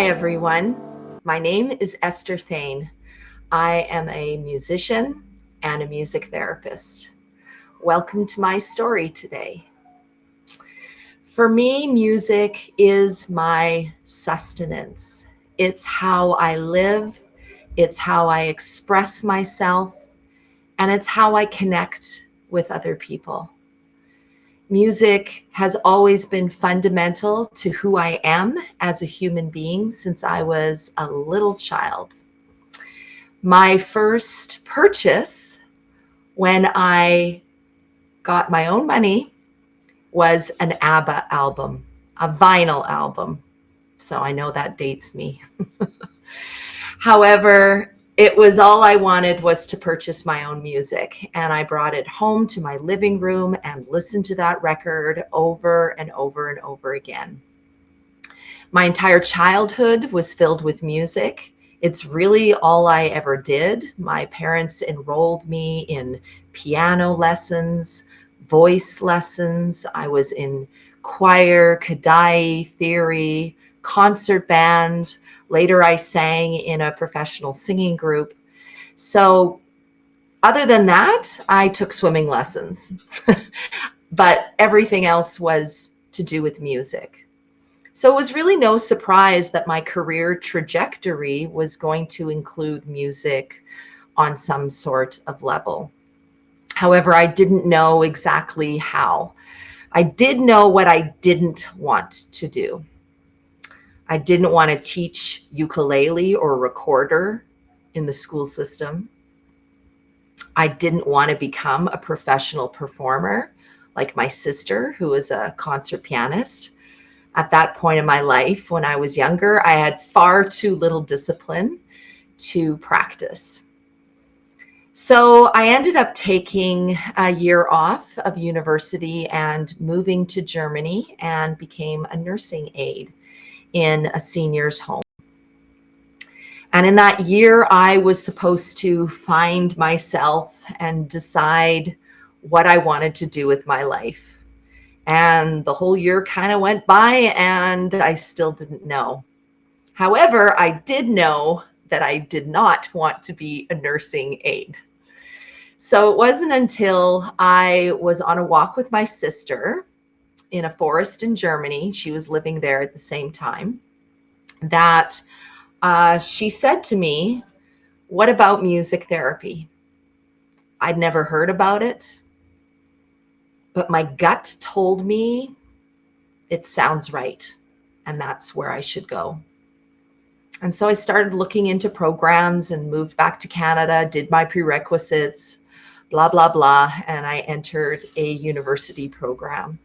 Hi, everyone. My name is Esther Thane. I am a musician and a music therapist. Welcome to my story today. For me, music is my sustenance. It's how I live, it's how I express myself, and it's how I connect with other people. Music has always been fundamental to who I am as a human being since I was a little child. My first purchase when I got my own money was an ABBA album, a vinyl album. So I know that dates me. However, it was all I wanted was to purchase my own music. And I brought it home to my living room and listened to that record over and over and over again. My entire childhood was filled with music. It's really all I ever did. My parents enrolled me in piano lessons, voice lessons. I was in choir, Kodai, theory, concert band. Later, I sang in a professional singing group. So other than that, I took swimming lessons, but everything else was to do with music. So it was really no surprise that my career trajectory was going to include music on some sort of level. However, I didn't know exactly how. I did know what I didn't want to do. I didn't want to teach ukulele or recorder in the school system. I didn't want to become a professional performer like my sister, who was a concert pianist. At that point in my life, when I was younger, I had far too little discipline to practice. So I ended up taking a year off of university and moving to Germany and became a nursing aide in a senior's home. And in that year, I was supposed to find myself and decide what I wanted to do with my life. And the whole year kind of went by and I still didn't know. However, I did know that I did not want to be a nursing aide. So it wasn't until I was on a walk with my sister in a forest in Germany, she was living there at the same time, that she said to me, "What about music therapy?" I'd never heard about it, but my gut told me it sounds right, and that's where I should go. And so I started looking into programs and moved back to Canada, did my prerequisites, blah, blah, blah, and I entered a university program.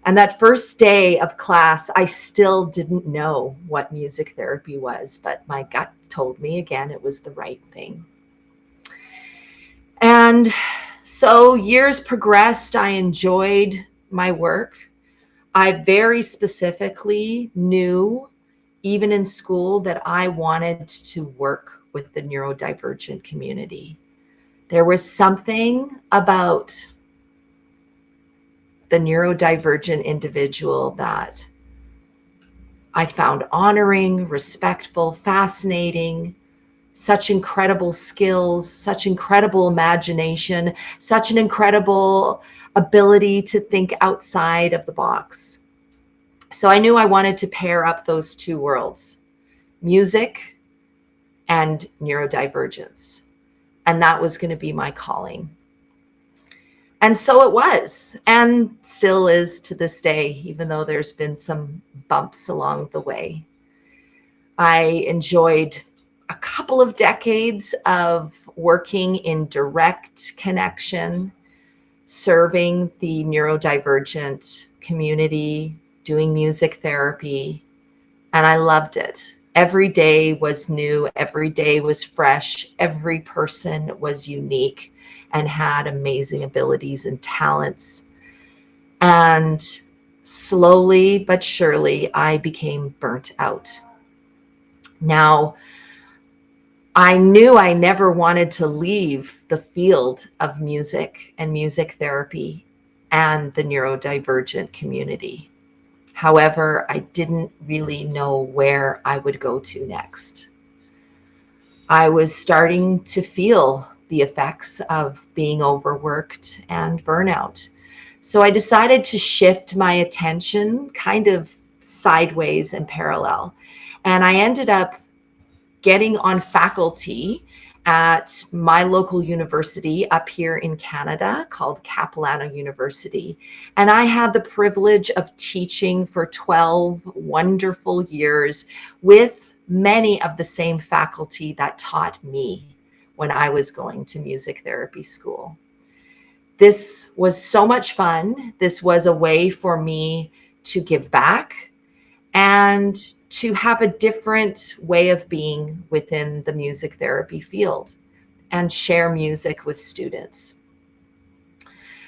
And that first day of class, I still didn't know what music therapy was, but my gut told me again it was the right thing. And so years progressed. I enjoyed my work. I very specifically knew, even in school, that I wanted to work with the neurodivergent community. There was something about the neurodivergent individual that I found honoring, respectful, fascinating, such incredible skills, such incredible imagination, such an incredible ability to think outside of the box. So I knew I wanted to pair up those two worlds, music and neurodivergence. And that was going to be my calling. And so it was, and still is to this day, even though there's been some bumps along the way. I enjoyed a couple of decades of working in direct connection, serving the neurodivergent community, doing music therapy, and I loved it. Every day was new, every day was fresh, every person was unique and had amazing abilities and talents. And slowly but surely, I became burnt out. Now, I knew I never wanted to leave the field of music and music therapy and the neurodivergent community. However, I didn't really know where I would go to next. I was starting to feel the effects of being overworked and burnout. So I decided to shift my attention kind of sideways and parallel. And I ended up getting on faculty at my local university up here in Canada called Capilano University. And I had the privilege of teaching for 12 wonderful years with many of the same faculty that taught me when I was going to music therapy school. This was so much fun. This was a way for me to give back and to have a different way of being within the music therapy field and share music with students.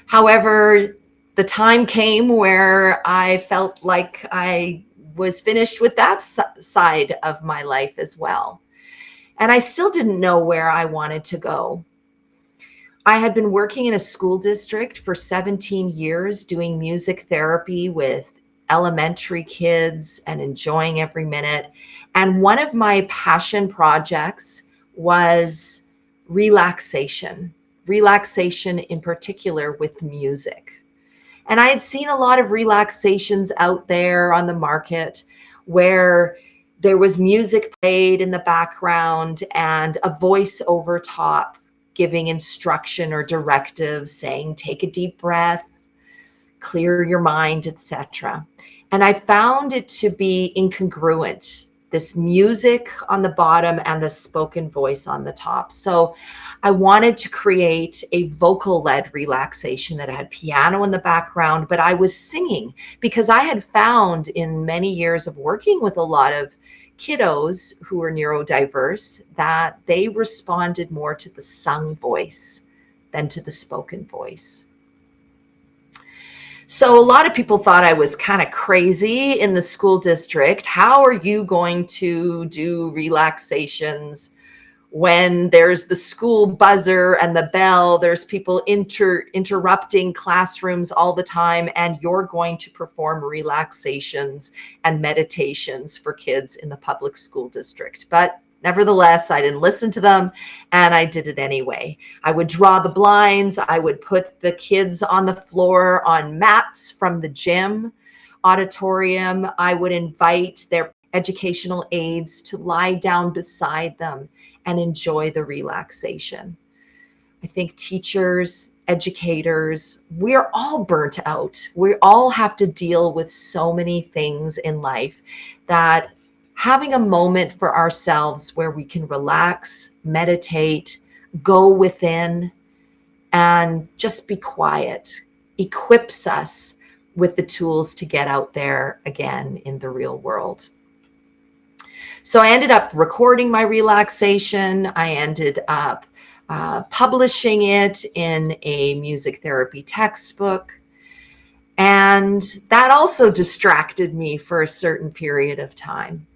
However, the time came where I felt like I was finished with that side of my life as well. And I still didn't know where I wanted to go. I had been working in a school district for 17 years doing music therapy with elementary kids and enjoying every minute. And one of my passion projects was relaxation in particular with music. And I had seen a lot of relaxations out there on the market where there was music played in the background and a voice over top giving instruction or directives saying, take a deep breath, clear your mind, etc. And I found it to be incongruent, this music on the bottom and the spoken voice on the top. So I wanted to create a vocal-led relaxation that had piano in the background, but I was singing because I had found in many years of working with a lot of kiddos who are neurodiverse that they responded more to the sung voice than to the spoken voice. So a lot of people thought I was kind of crazy in the school district. How are you going to do relaxations when there's the school buzzer and the bell, there's people interrupting classrooms all the time, and you're going to perform relaxations and meditations for kids in the public school district? But nevertheless, I didn't listen to them and I did it anyway. I would draw the blinds. I would put the kids on the floor on mats from the gym auditorium. I would invite their educational aides to lie down beside them and enjoy the relaxation. I think teachers, educators, we're all burnt out. We all have to deal with so many things in life that having a moment for ourselves where we can relax, meditate, go within, and just be quiet equips us with the tools to get out there again in the real world. So I ended up recording my relaxation. I ended up publishing it in a music therapy textbook. And that also distracted me for a certain period of time.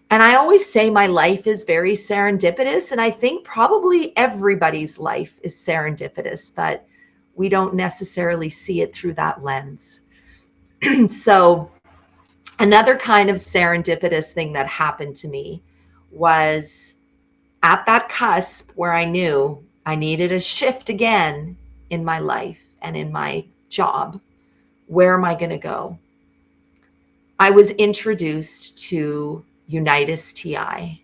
And I always say my life is very serendipitous. And I think probably everybody's life is serendipitous, but we don't necessarily see it through that lens. So another kind of serendipitous thing that happened to me was at that cusp where I knew I needed a shift again in my life and in my job. Where am I going to go? I was introduced to Unitas TI,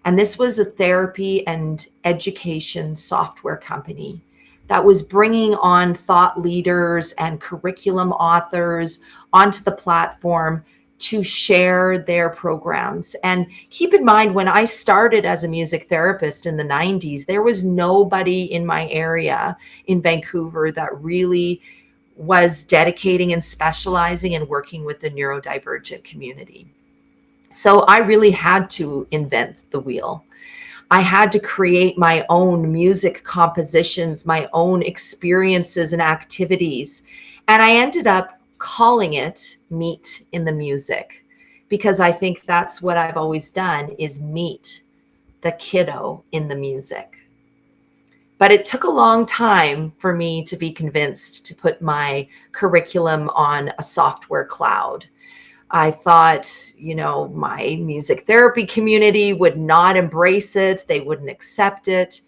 and this was a therapy and education software company that was bringing on thought leaders and curriculum authors onto the platform to share their programs. And keep in mind, when I started as a music therapist in the 90s, there was nobody in my area in Vancouver that really was dedicating and specializing and working with the neurodivergent community. So I really had to invent the wheel. I had to create my own music compositions, my own experiences and activities. And I ended up calling it Meet in the Music, because I think that's what I've always done, is meet the kiddo in the music. But it took a long time for me to be convinced to put my curriculum on a software cloud. I thought, my music therapy community would not embrace it. They wouldn't accept it.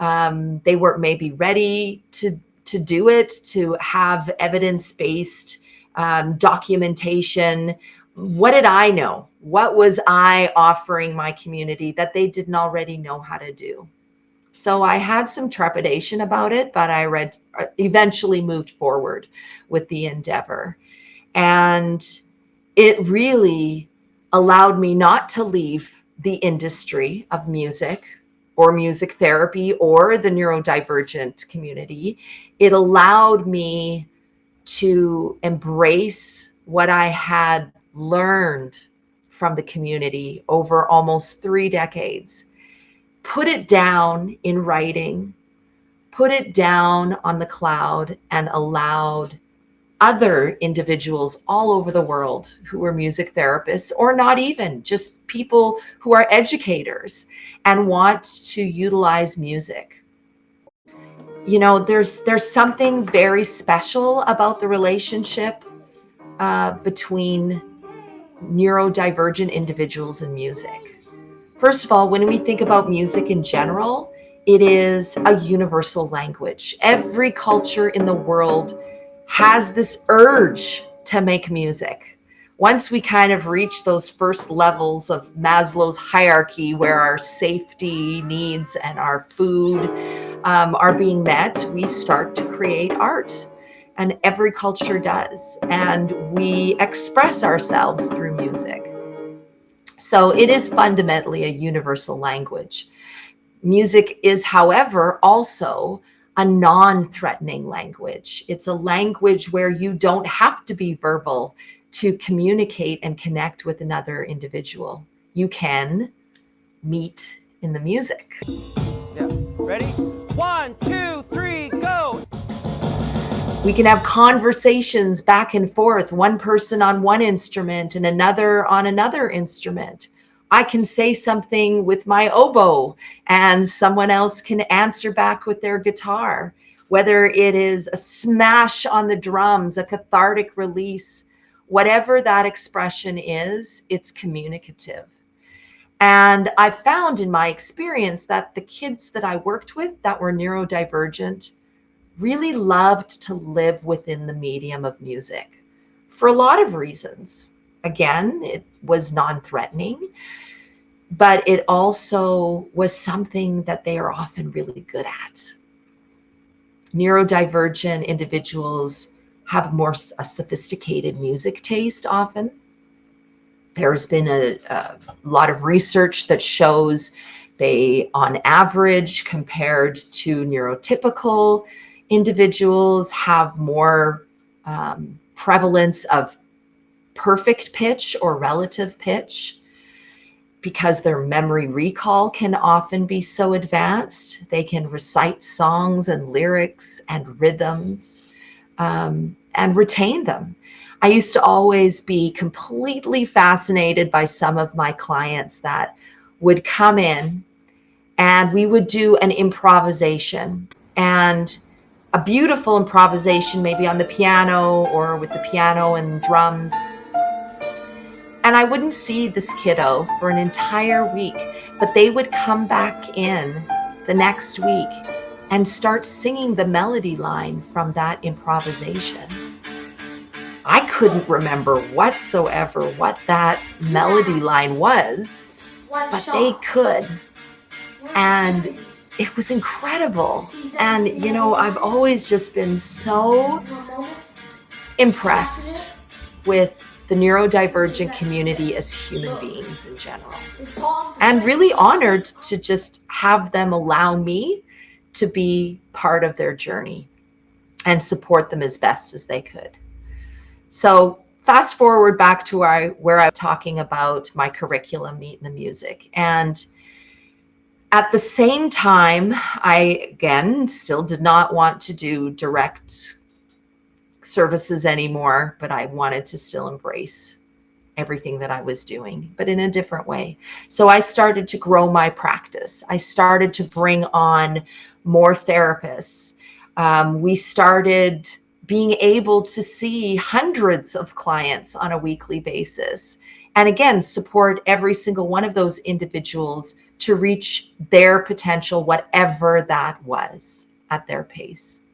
They weren't maybe ready to do it, to have evidence-based documentation. What did I know? What was I offering my community that they didn't already know how to do? So I had some trepidation about it, but I eventually moved forward with the endeavor. And it really allowed me not to leave the industry of music or music therapy or the neurodivergent community. It allowed me to embrace what I had learned from the community over almost 3 decades, put it down in writing, put it down on the cloud, and allowed other individuals all over the world who are music therapists, or not even, just people who are educators and want to utilize music. There's something very special about the relationship between neurodivergent individuals and music. First of all, when we think about music in general, it is a universal language. Every culture in the world has this urge to make music. Once we kind of reach those first levels of Maslow's hierarchy, where our safety needs and our food are being met, we start to create art. And every culture does. And we express ourselves through music. So it is fundamentally a universal language. Music is, however, also a non-threatening language. It's a language where you don't have to be verbal to communicate and connect with another individual. You can meet in the music. Yeah. Ready? 1, 2, 3, go! We can have conversations back and forth, one person on one instrument and another on another instrument. I can say something with my oboe and someone else can answer back with their guitar. Whether it is a smash on the drums, a cathartic release, whatever that expression is, it's communicative. And I found in my experience that the kids that I worked with that were neurodivergent really loved to live within the medium of music for a lot of reasons. Again, it was non-threatening, but it also was something that they are often really good at. Neurodivergent individuals have a sophisticated music taste often. There's been a lot of research that shows they, on average, compared to neurotypical individuals, have more prevalence of perfect pitch or relative pitch because their memory recall can often be so advanced. They can recite songs and lyrics and rhythms and retain them. I used to always be completely fascinated by some of my clients that would come in and we would do an improvisation, and a beautiful improvisation, maybe on the piano or with the piano and drums. And I wouldn't see this kiddo for an entire week, but they would come back in the next week and start singing the melody line from that improvisation. I couldn't remember whatsoever what that melody line was, but they could. And it was incredible. And, I've always just been so impressed with the neurodivergent community as human beings in general, and really honored to just have them allow me to be part of their journey and support them as best as they could. So fast forward back to where I'm talking about my curriculum, Meet in the Music. And at the same time, I, again, still did not want to do direct services anymore, but I wanted to still embrace everything that I was doing, but in a different way. So I started to grow my practice. I started to bring on more therapists. We started being able to see hundreds of clients on a weekly basis. And again, support every single one of those individuals to reach their potential, whatever that was, at their pace.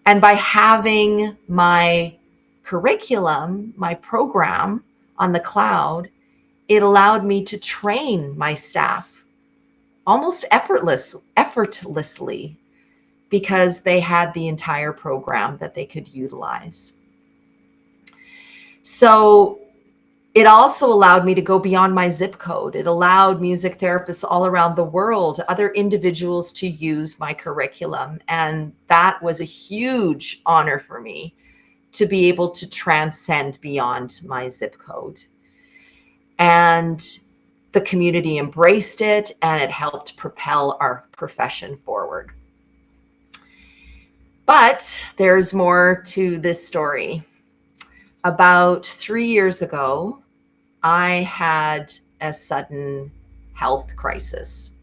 And by having my curriculum, my program on the cloud, it allowed me to train my staff almost effortlessly, because they had the entire program that they could utilize. So it also allowed me to go beyond my zip code. It allowed music therapists all around the world, other individuals, to use my curriculum. And that was a huge honor for me, to be able to transcend beyond my zip code. And the community embraced it, and it helped propel our profession forward. But there's more to this story. About 3 years ago, I had a sudden health crisis.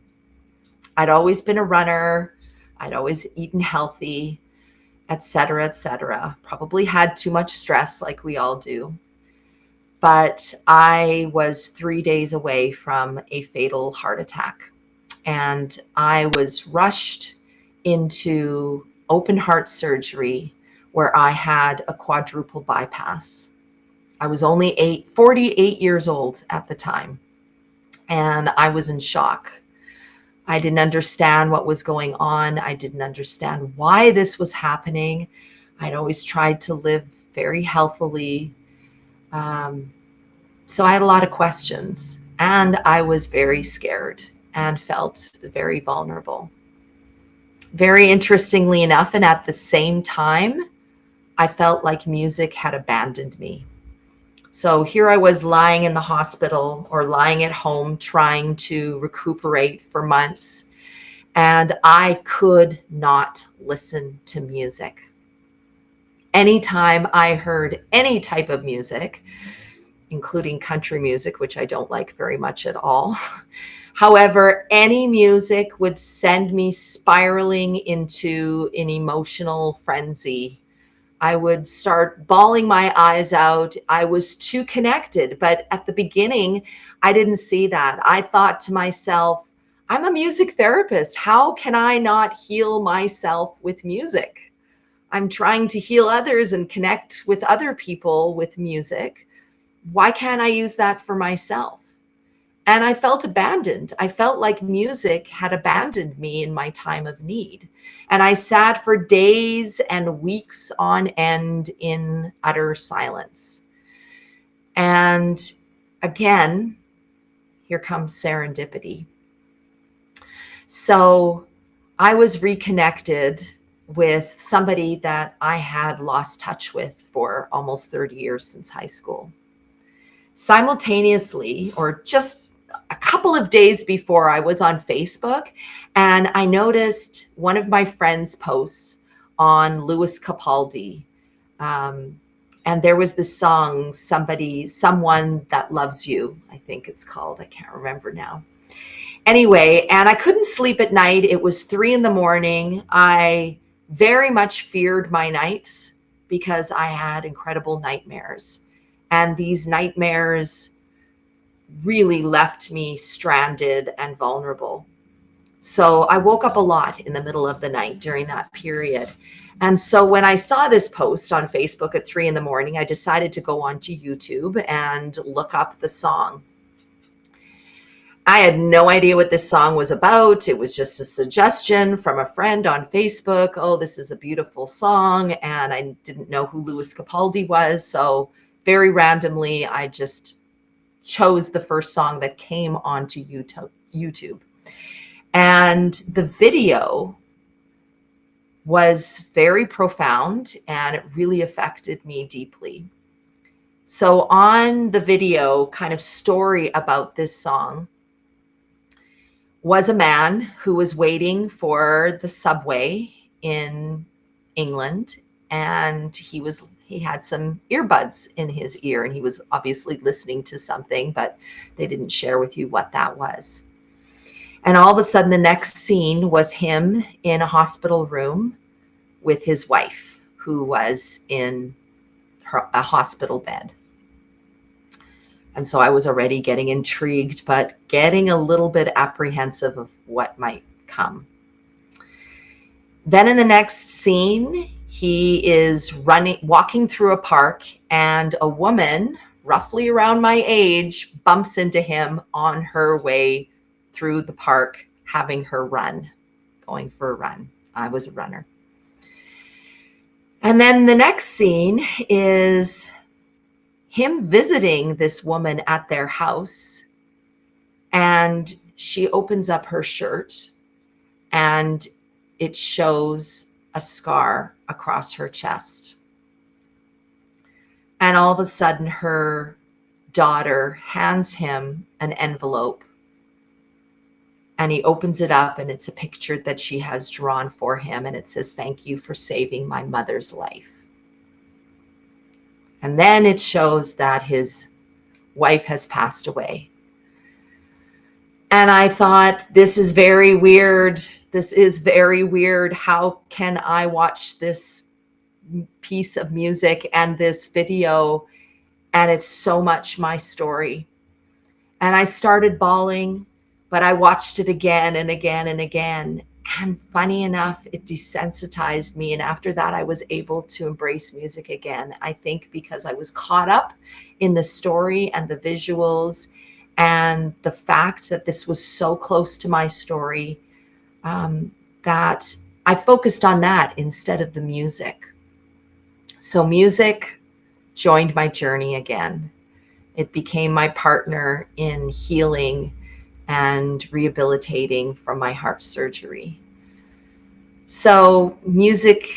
I'd always been a runner. I'd always eaten healthy, et cetera, probably had too much stress like we all do. But I was 3 days away from a fatal heart attack. And I was rushed into open heart surgery, where I had a quadruple bypass. I was only 48 years old at the time, and I was in shock. I didn't understand what was going on. I didn't understand why this was happening. I'd always tried to live very healthily. So I had a lot of questions, and I was very scared and felt very vulnerable. Very interestingly enough, and at the same time, I felt like music had abandoned me. So here I was lying in the hospital or lying at home trying to recuperate for months, and I could not listen to music. Anytime I heard any type of music, including country music, which I don't like very much at all. However, any music would send me spiraling into an emotional frenzy. I would start bawling my eyes out. I was too connected. But at the beginning, I didn't see that. I thought to myself, I'm a music therapist. How can I not heal myself with music? I'm trying to heal others and connect with other people with music. Why can't I use that for myself? And I felt abandoned. I felt like music had abandoned me in my time of need. And I sat for days and weeks on end in utter silence. And again, here comes serendipity. So I was reconnected with somebody that I had lost touch with for almost 30 years since high school. Simultaneously, or just a couple of days before, I was on Facebook, and I noticed one of my friends' posts on Lewis Capaldi. And there was this song, Someone That Loves You, I think it's called. I can't remember now. Anyway, and I couldn't sleep at night. It was 3 a.m. I very much feared my nights because I had incredible nightmares. And these nightmares really left me stranded and vulnerable. So I woke up a lot in the middle of the night during that period. And so when I saw this post on Facebook at 3 a.m, I decided to go onto YouTube and look up the song. I had no idea what this song was about. It was just a suggestion from a friend on Facebook. Oh, this is a beautiful song. And I didn't know who Lewis Capaldi was. So very randomly, I just chose the first song that came onto YouTube. And the video was very profound, and it really affected me deeply. So on the video, kind of story about this song, was a man who was waiting for the subway in England, and he had some earbuds in his ear, and he was obviously listening to something, but they didn't share with you what that was. And all of a sudden, the next scene was him in a hospital room with his wife, who was in a hospital bed. And so I was already getting intrigued, but getting a little bit apprehensive of what might come. Then in the next scene, he is walking through a park, and a woman, roughly around my age, bumps into him on her way through the park, having her run, going for a run. I was a runner. And then the next scene is him visiting this woman at their house, and she opens up her shirt and it shows a scar across her chest. And all of a sudden, her daughter hands him an envelope, and he opens it up, and it's a picture that she has drawn for him, and it says, "Thank you for saving my mother's life." And then it shows that his wife has passed away. And I thought, this is very weird. This is very weird. How can I watch this piece of music and this video, and it's so much my story? And I started bawling, but I watched it again and again and again. And funny enough, it desensitized me. And after that, I was able to embrace music again. I think because I was caught up in the story and the visuals and the fact that this was so close to my story, that I focused on that instead of the music. So music joined my journey again. It became my partner in healing and rehabilitating from my heart surgery. So music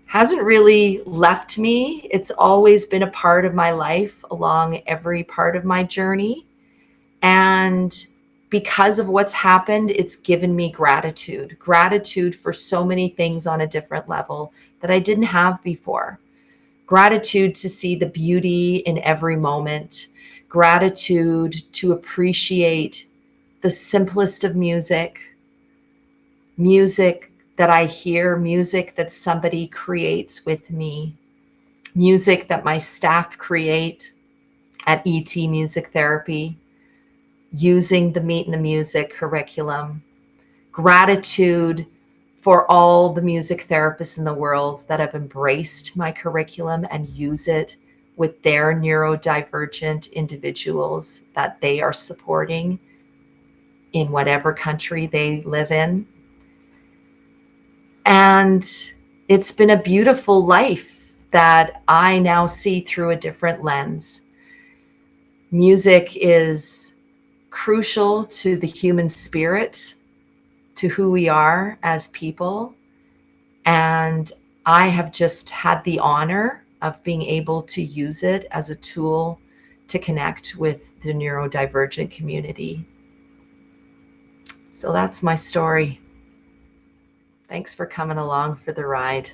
hasn't really left me. It's always been a part of my life along every part of my journey. And because of what's happened, it's given me gratitude for so many things on a different level that I didn't have before. Gratitude to see the beauty in every moment. Gratitude to appreciate the simplest of music that I hear, music that somebody creates with me, music that my staff create at ET Music Therapy, using the Meet in the Music curriculum. Gratitude for all the music therapists in the world that have embraced my curriculum and use it with their neurodivergent individuals that they are supporting in whatever country they live in. And it's been a beautiful life that I now see through a different lens. Music is crucial to the human spirit, to who we are as people. And I have just had the honor of being able to use it as a tool to connect with the neurodivergent community. So that's my story. Thanks for coming along for the ride.